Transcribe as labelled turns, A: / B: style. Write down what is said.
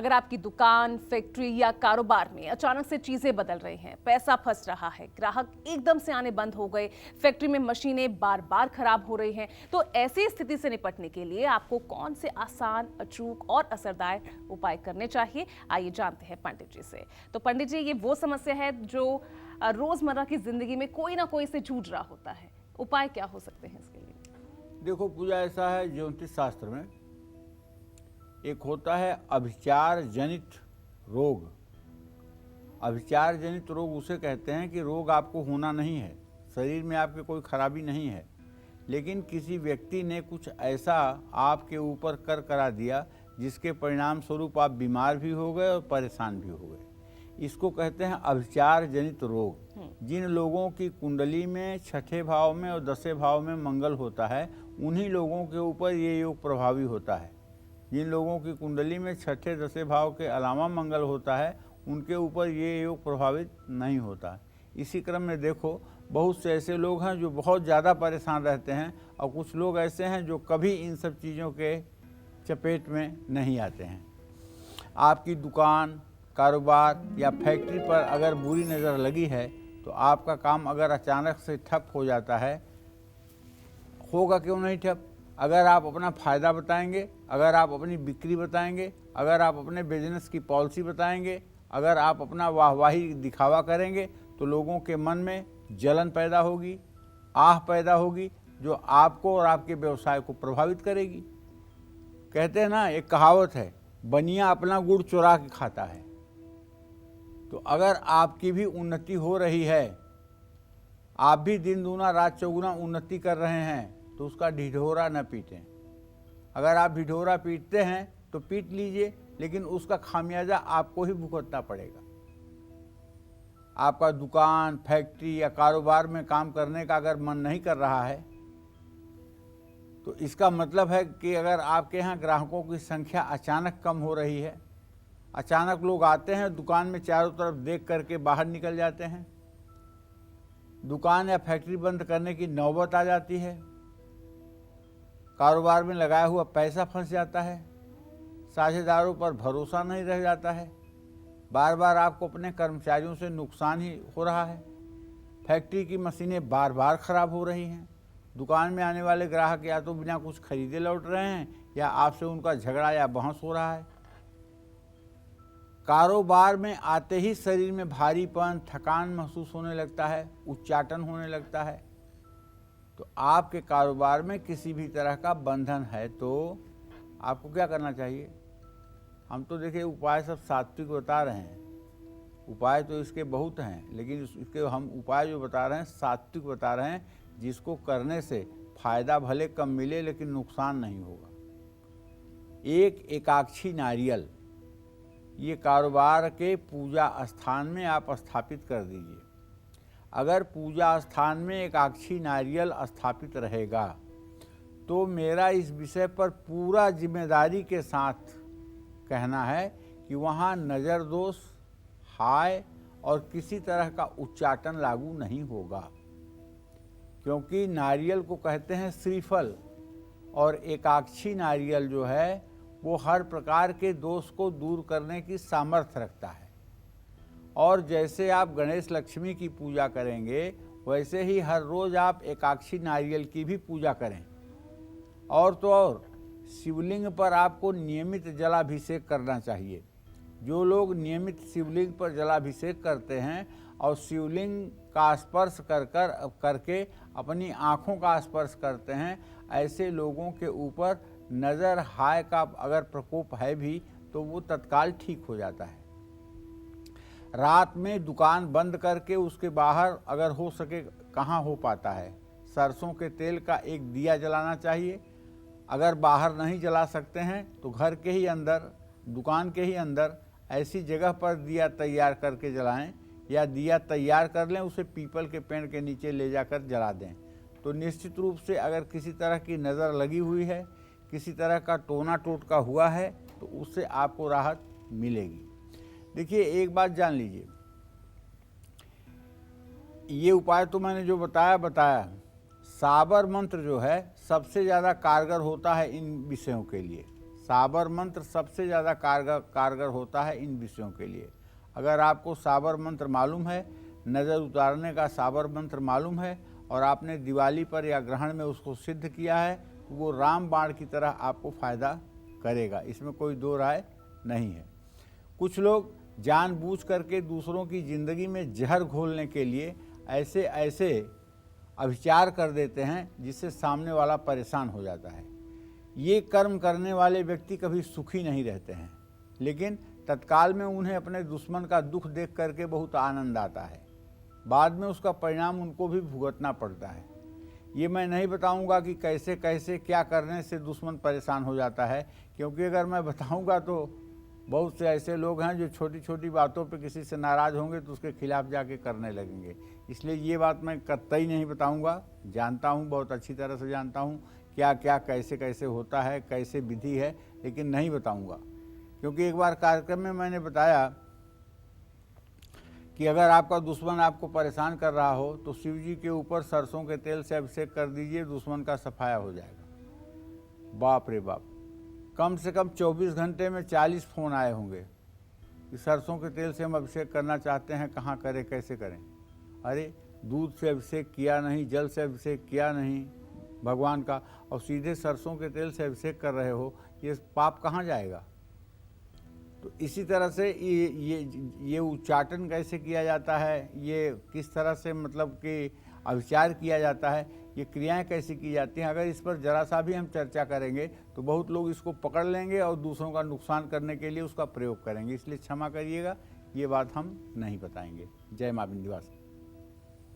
A: अगर आपकी दुकान, फैक्ट्री या कारोबार में अचानक से चीजें बदल रही हैं, पैसा फंस रहा है, ग्राहक एकदम से आने बंद हो गए, फैक्ट्री में मशीनें बार बार खराब हो रही हैं, तो ऐसी स्थिति से निपटने के लिए आपको कौन से आसान, अचूक और असरदार उपाय करने चाहिए, आइए जानते हैं पंडित जी से। तो पंडित जी, ये वो समस्या है जो रोजमर्रा की जिंदगी में कोई ना कोई से जूझ रहा होता है, उपाय क्या हो सकते हैं इसके लिए?
B: देखो पूजा, ऐसा है ज्योतिष शास्त्र में एक होता है अभिचार जनित रोग। अभिचार जनित रोग उसे कहते हैं कि रोग आपको होना नहीं है, शरीर में आपके कोई खराबी नहीं है, लेकिन किसी व्यक्ति ने कुछ ऐसा आपके ऊपर करा दिया जिसके परिणाम स्वरूप आप बीमार भी हो गए और परेशान भी हो गए। इसको कहते हैं अभिचार जनित रोग। जिन लोगों की कुंडली में छठे भाव में और दसवें भाव में मंगल होता है, उन्हीं लोगों के ऊपर ये योग प्रभावी होता है। जिन लोगों की कुंडली में छठे दसवें भाव के अलावा मंगल होता है, उनके ऊपर ये योग प्रभावित नहीं होता। इसी क्रम में देखो, बहुत से ऐसे लोग हैं जो बहुत ज़्यादा परेशान रहते हैं, और कुछ लोग ऐसे हैं जो कभी इन सब चीज़ों के चपेट में नहीं आते हैं। आपकी दुकान, कारोबार या फैक्ट्री पर अगर बुरी नज़र लगी है, तो आपका काम अगर अचानक से ठप हो जाता है, होगा क्यों नहीं ठप? अगर आप अपना फ़ायदा बताएंगे, अगर आप अपनी बिक्री बताएंगे, अगर आप अपने बिजनेस की पॉलिसी बताएंगे, अगर आप अपना वाहवाही दिखावा करेंगे, तो लोगों के मन में जलन पैदा होगी, आह पैदा होगी, जो आपको और आपके व्यवसाय को प्रभावित करेगी। कहते हैं ना, एक कहावत है, बनिया अपना गुड़ चुरा के खाता है। तो अगर आपकी भी उन्नति हो रही है, आप भी दिन दूना रात चौगुना उन्नति कर रहे हैं, तो उसका ढिढोरा न पीटें। अगर आप ढिढोरा पीटते हैं तो पीट लीजिए, लेकिन उसका खामियाजा आपको ही भुगतना पड़ेगा। आपका दुकान, फैक्ट्री या कारोबार में काम करने का अगर मन नहीं कर रहा है, तो इसका मतलब है कि अगर आपके यहाँ ग्राहकों की संख्या अचानक कम हो रही है, अचानक लोग आते हैं, दुकान में चारों तरफ देख करके बाहर निकल जाते हैं, दुकान या फैक्ट्री बंद करने की नौबत आ जाती है, कारोबार में लगाया हुआ पैसा फंस जाता है, साझेदारों पर भरोसा नहीं रह जाता है, बार बार आपको अपने कर्मचारियों से नुकसान ही हो रहा है, फैक्ट्री की मशीनें बार बार खराब हो रही हैं, दुकान में आने वाले ग्राहक या तो बिना कुछ खरीदे लौट रहे हैं, या आपसे उनका झगड़ा या बहस हो रहा है, कारोबार में आते ही शरीर में भारीपन, थकान महसूस होने लगता है, उच्चाटन होने लगता है, तो आपके कारोबार में किसी भी तरह का बंधन है, तो आपको क्या करना चाहिए? हम तो देखिए उपाय सब सात्विक बता रहे हैं, उपाय तो इसके बहुत हैं, लेकिन इसके हम उपाय जो बता रहे हैं सात्विक बता रहे हैं, जिसको करने से फायदा भले कम मिले लेकिन नुकसान नहीं होगा। एक एकाक्षी नारियल, ये कारोबार के पूजा स्थान में आप स्थापित कर दीजिए। अगर पूजा स्थान में एकाक्षी नारियल स्थापित रहेगा, तो मेरा इस विषय पर पूरा जिम्मेदारी के साथ कहना है कि वहाँ नज़र दोष, हाय और किसी तरह का उच्चाटन लागू नहीं होगा, क्योंकि नारियल को कहते हैं श्रीफल, और एकाक्षी नारियल जो है वो हर प्रकार के दोष को दूर करने की सामर्थ्य रखता है। और जैसे आप गणेश लक्ष्मी की पूजा करेंगे, वैसे ही हर रोज़ आप एकाक्षी नारियल की भी पूजा करें। और तो और शिवलिंग पर आपको नियमित जलाभिषेक करना चाहिए। जो लोग नियमित शिवलिंग पर जलाभिषेक करते हैं और शिवलिंग का स्पर्श करके अपनी आँखों का स्पर्श करते हैं, ऐसे लोगों के ऊपर नज़र, हाय का अगर प्रकोप है भी, तो वो तत्काल ठीक हो जाता है। रात में दुकान बंद करके उसके बाहर अगर हो सके, कहाँ हो पाता है, सरसों के तेल का एक दिया जलाना चाहिए। अगर बाहर नहीं जला सकते हैं तो घर के ही अंदर, दुकान के ही अंदर ऐसी जगह पर दिया तैयार करके जलाएं, या दिया तैयार कर लें, उसे पीपल के पेड़ के नीचे ले जाकर जला दें। तो निश्चित रूप से अगर किसी तरह की नज़र लगी हुई है, किसी तरह का टोना टोटका हुआ है, तो उससे आपको राहत मिलेगी। देखिए, एक बात जान लीजिए, ये उपाय तो मैंने जो बताया, साबर मंत्र जो है सबसे ज़्यादा कारगर होता है इन विषयों के लिए। साबर मंत्र सबसे ज़्यादा कारगर होता है इन विषयों के लिए। अगर आपको साबर मंत्र मालूम है, नज़र उतारने का साबर मंत्र मालूम है और आपने दिवाली पर या ग्रहण में उसको सिद्ध किया है, तो वो राम बाण की तरह आपको फ़ायदा करेगा, इसमें कोई दो राय नहीं है। कुछ लोग जानबूझ करके दूसरों की ज़िंदगी में जहर घोलने के लिए ऐसे ऐसे अभिचार कर देते हैं जिससे सामने वाला परेशान हो जाता है। ये कर्म करने वाले व्यक्ति कभी सुखी नहीं रहते हैं, लेकिन तत्काल में उन्हें अपने दुश्मन का दुख देख करके बहुत आनंद आता है। बाद में उसका परिणाम उनको भी भुगतना पड़ता है। ये मैं नहीं बताऊंगा कि कैसे कैसे क्या करने से दुश्मन परेशान हो जाता है, क्योंकि अगर मैं बताऊंगा तो बहुत से ऐसे लोग हैं जो छोटी छोटी बातों पे किसी से नाराज़ होंगे तो उसके खिलाफ जाके करने लगेंगे। इसलिए ये बात मैं कतई नहीं बताऊंगा। जानता हूँ, बहुत अच्छी तरह से जानता हूँ क्या क्या कैसे कैसे होता है, कैसे विधि है, लेकिन नहीं बताऊंगा। क्योंकि एक बार कार्यक्रम में मैंने बताया कि अगर आपका दुश्मन आपको परेशान कर रहा हो तो शिव जी के ऊपर सरसों के तेल से अभिषेक कर दीजिए, दुश्मन का सफाया हो जाएगा। बाप रे बाप, कम से कम 24 घंटे में 40 फ़ोन आए होंगे कि सरसों के तेल से हम अभिषेक करना चाहते हैं, कहाँ करें, कैसे करें। अरे दूध से अभिषेक किया नहीं, जल से अभिषेक किया नहीं भगवान का, और सीधे सरसों के तेल से अभिषेक कर रहे हो, ये पाप कहाँ जाएगा। तो इसी तरह से ये उच्चाटन कैसे किया जाता है, ये किस तरह से मतलब कि अभिचार किया जाता है, ये क्रियाएं कैसे की जाती हैं, अगर इस पर जरा सा भी हम चर्चा करेंगे तो बहुत लोग इसको पकड़ लेंगे और दूसरों का नुकसान करने के लिए उसका प्रयोग करेंगे। इसलिए क्षमा करिएगा, ये बात हम नहीं बताएंगे। जय मां विंध्यवासिनी।